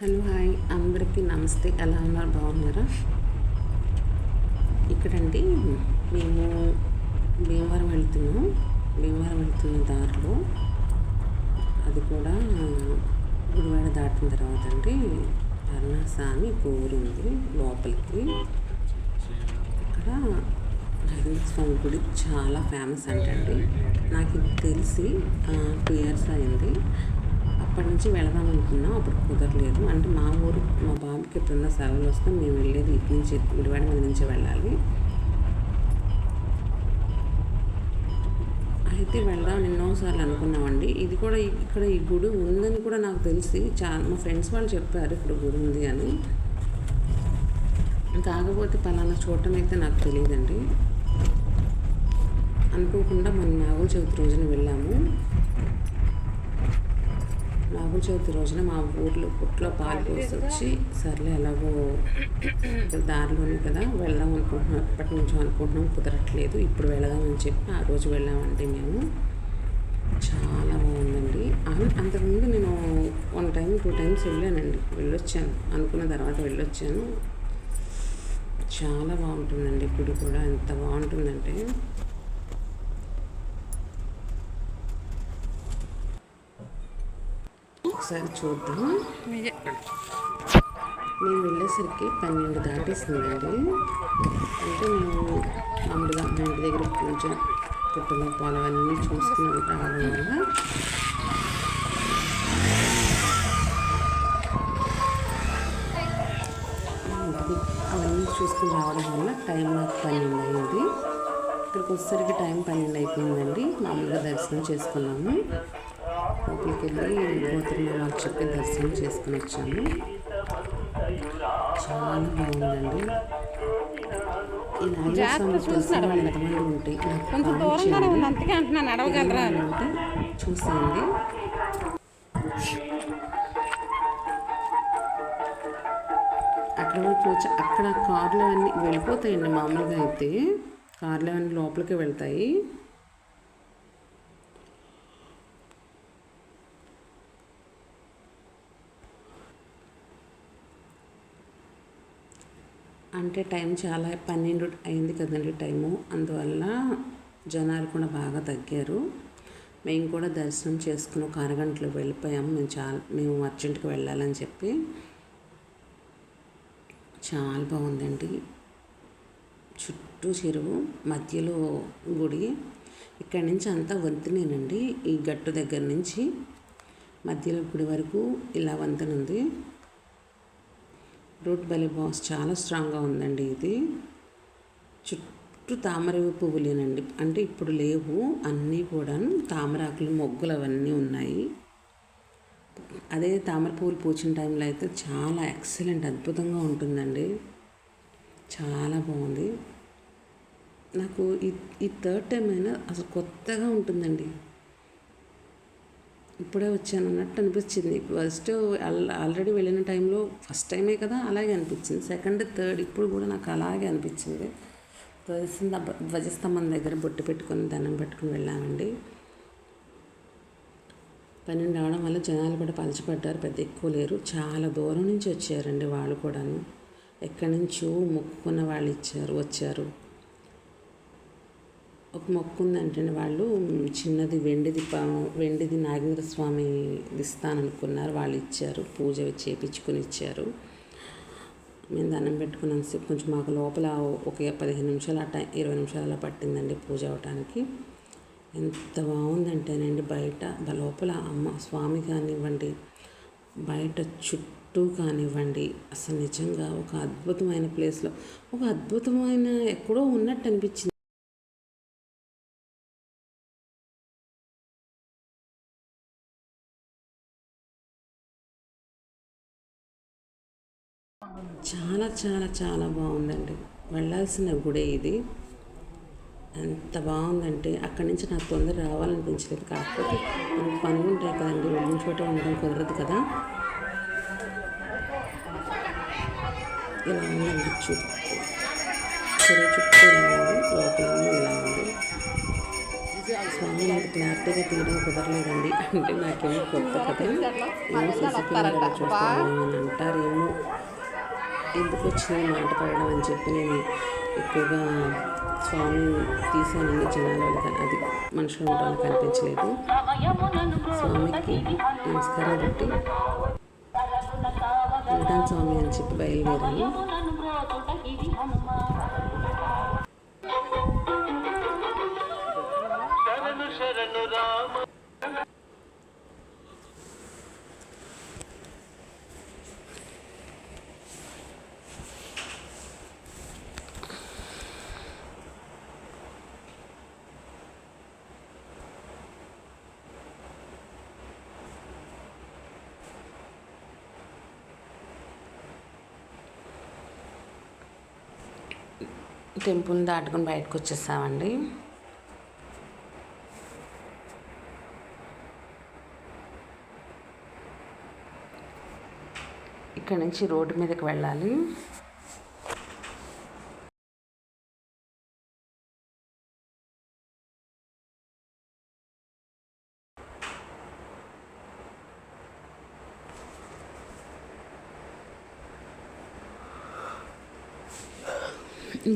Hello hi అందరికీ నమస్తే. ఎలా ఉన్నారు? బాగున్నారా? ఇక్కడండి మేము భీమవరం వెళ్తున్న దారిలో, అది కూడా గుడివాడ దాటిన తర్వాత అండి అరుణాస అని ఊరు ఉంది లోపలికి. ఇక్కడ నరేంద్ర స్వామి గుడి చాలా ఫేమస్ అంటండి. నాకు ఇది తెలిసి 2 years అయింది. అప్పటి నుంచి వెళదాం అనుకున్నాం, అప్పుడు కుదరలేదు. అంటే మా బాబుకి ఎప్పుడన్నా సెలవులు వస్తే మేము వెళ్ళేది ఇటు నుంచి, గుడివాడ మీద నుంచి వెళ్ళాలి. అయితే వెళ్దాం ఎన్నోసార్లు అనుకున్నామండి. ఇది కూడా ఇక్కడ ఈ గుడి ఉందని కూడా నాకు తెలిసి మా ఫ్రెండ్స్ వాళ్ళు చెప్పారు ఇక్కడ గుడి ఉంది అని. కాకపోతే పలానా చూడటం అయితే నాకు తెలియదండి. అనుకోకుండా మన నాగుల చవితి రోజున వెళ్ళాము. నాగుల చవితి రోజున మా ఊర్లో పుట్లో పాలు పోసి వచ్చి, సర్లే ఎలాగో దారిలోనే కదా వెళ్దాం అనుకుంటున్నాం, ఎప్పటి నుంచో అనుకుంటున్నాం, కుదరట్లేదు, ఇప్పుడు వెళదామని చెప్పి ఆ రోజు వెళ్ళామండి మేము. చాలా బాగుందండి. అంతకుముందు నేను 1 time 2 times వెళ్ళొచ్చాను, అనుకున్న తర్వాత వెళ్ళొచ్చాను. చాలా బాగుంటుందండి గుడి కూడా. ఎంత బాగుంటుందంటే ఒకసారి చూద్దాం. మేము వెళ్ళేసరికి 12 దాటేసిందండి. అంటే మేము మామూలుగా మా ఇంటి దగ్గర పూజ, పుట్టలో పొలం అన్నీ చూసుకుని రావడం వల్ల టైం నాకు 12 అయింది. ఇక్కడికి వచ్చేసరికి టైం 12 అయిపోయిందండి. మామూలుగా దర్శనం చేసుకున్నాము. లోపలికి వెళ్ళి గోత్రనామాలు చెప్పి దర్శనం చేసుకుని వచ్చాము. చాలా బాగుందండి. ఈ నాగస్వామి తెలిసిన వాళ్ళు ఎంతమంది ఉంటే అంటే చూసేయండి. అక్కడ వరకు అక్కడ కార్లు అన్నీ వెళ్ళిపోతాయండి. మామూలుగా అయితే కార్లు అన్నీ లోపలికి వెళ్తాయి. అంటే టైం చాలా 12 అయింది కదండి టైము. అందువల్ల జనాలు కూడా బాగా తగ్గారు. మేము కూడా దర్శనం చేసుకుని 1 అరగంటలో వెళ్ళిపోయాము. మేము అర్జెంటుగా వెళ్ళాలని చెప్పి. చాలా బాగుందండి. చుట్టూ చెరువు, మధ్యలో గుడి. ఇక్కడి నుంచి అంతా వంతెనేనండి. ఈ గట్టు దగ్గర నుంచి మధ్యలో గుడి వరకు ఇలా వంతెన ఉంది. రూట్ బలి బాస్ చాలా స్ట్రాంగ్గా ఉందండి. ఇది చుట్టూ తామర పువ్వులేనండి. అంటే ఇప్పుడు లేవు, అన్నీ కూడా తామరాకులు, మొగ్గులు అవన్నీ ఉన్నాయి. అదే తామర పువ్వులు పూచిన టైంలో అయితే చాలా ఎక్సలెంట్, అద్భుతంగా ఉంటుందండి. చాలా బాగుంది. నాకు ఈ 3rd time అయినా అసలు కొత్తగా ఉంటుందండి. ఇప్పుడే వచ్చాను అన్నట్టు అనిపించింది. ఫస్ట్ ఆల్రెడీ వెళ్ళిన టైంలో ఫస్ట్ టైమే కదా అలాగే అనిపించింది. 2nd, 3rd ఇప్పుడు కూడా నాకు అలాగే అనిపించింది. ధ్వజస్తంభం దగ్గర బొట్టు పెట్టుకొని దండం పెట్టుకుని వెళ్ళామండి. 12 అవడం వల్ల జనాలు కూడా పలచబడ్డారు, పెద్ద ఎక్కువ లేరు. చాలా దూరం నుంచి వచ్చారండి వాళ్ళు కూడాను. ఎక్కడి నుంచో మొక్కుకున్న వాళ్ళు వచ్చారు. ఒక మొక్కు ఉందంటే వాళ్ళు చిన్నది వెండిది నాగేంద్ర స్వామి ఇస్తాననుకున్నారు. వాళ్ళు ఇచ్చారు, పూజ చేయించుకొని ఇచ్చారు. మేము దండం పెట్టుకున్నాను. కొంచెం మాకు లోపల ఒక 15 నిమిషాలు 20 నిమిషాలు అలా పట్టిందండి పూజ అవడానికి. ఎంత బాగుందంటేనండి బయట లోపల అమ్మ స్వామి కానివ్వండి, బయట చుట్టూ కానివ్వండి, అసలు నిజంగా ఒక అద్భుతమైన ప్లేస్లో, ఒక అద్భుతమైన ఎక్కడో ఉన్నట్టు అనిపించింది. చాలా చాలా చాలా బాగుందండి. వెళ్ళాల్సిన గుడే ఇది. ఎంత బాగుందంటే అక్కడి నుంచి నాకు తొందర రావాలనిపించలేదు. కాకపోతే మనకు పనులు ఉంటాయి కదండి, వెళ్ళిన చోట ఉండడం కుదరదు కదా. ఇలా ఉందండి చుట్టూ ఇలా ఉంది, లోపల ఇలా ఉంది. స్వామి నాకు క్లారిటీగా తీయడం కుదరలేదండి. అంటే నాకేమో కొత్త కదా, ఏమో సీసీ కెమెరాలో చూస్తాను అని అంటారేమో, ఎందుకు వచ్చింది మాట పడడం అని చెప్పి నేను ఎక్కువగా స్వామి తీసానండి. జనాలు అది మనుషులు ఉండడానికి కనిపించలేదు. స్వామికి నమస్కారం పెట్టి వెళ్తాను స్వామి అని చెప్పి బయలుదేరాను. టెంపుల్ని దాటుకొని బయటకు వచ్చేసామండి. ఇక్కడ నుంచి రోడ్డు మీదకి వెళ్ళాలి.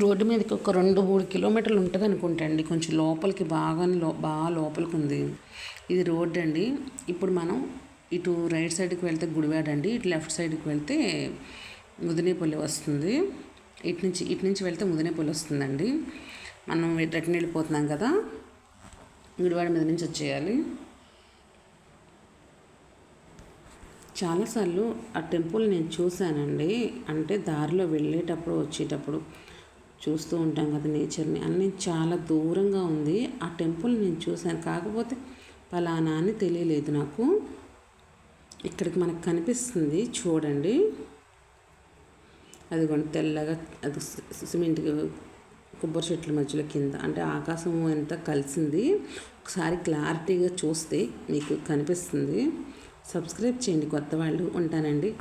రోడ్డు మీదకి ఒక 2-3 కిలోమీటర్లు ఉంటుంది అనుకుంటండి. కొంచెం లోపలికి బాగా లోపలికి ఉంది. ఇది రోడ్ అండి. ఇప్పుడు మనం ఇటు రైట్ సైడ్కి వెళ్తే గుడివాడ అండి, ఇటు లెఫ్ట్ సైడ్కి వెళ్తే ముదినేపల్లి వస్తుంది. ఇటు నుంచి వెళ్తే ముదినేపల్లి వస్తుందండి. మనం రిటర్న్ వెళ్ళిపోతున్నాం కదా, గుడివాడ మీద నుంచి వచ్చేయాలి. చాలాసార్లు ఆ టెంపుల్ నేను చూశానండి. అంటే దారిలో వెళ్ళేటప్పుడు వచ్చేటప్పుడు చూస్తూ ఉంటాం కదా నేచర్ని, అన్నీ చాలా దూరంగా ఉంది. ఆ టెంపుల్ నేను చూశాను, కాకపోతే పలానా అని తెలియలేదు నాకు. ఇక్కడికి మనకు కనిపిస్తుంది చూడండి, అదిగోండి తెల్లగా, అది సిమెంట్ కొబ్బరి చెట్ల మధ్యలో కింద, అంటే ఆకాశం ఎంత కలిసింది. ఒకసారి క్లారిటీగా చూస్తే మీకు కనిపిస్తుంది. సబ్స్క్రైబ్ చేయండి కొత్త వాళ్ళు. ఉంటానండి.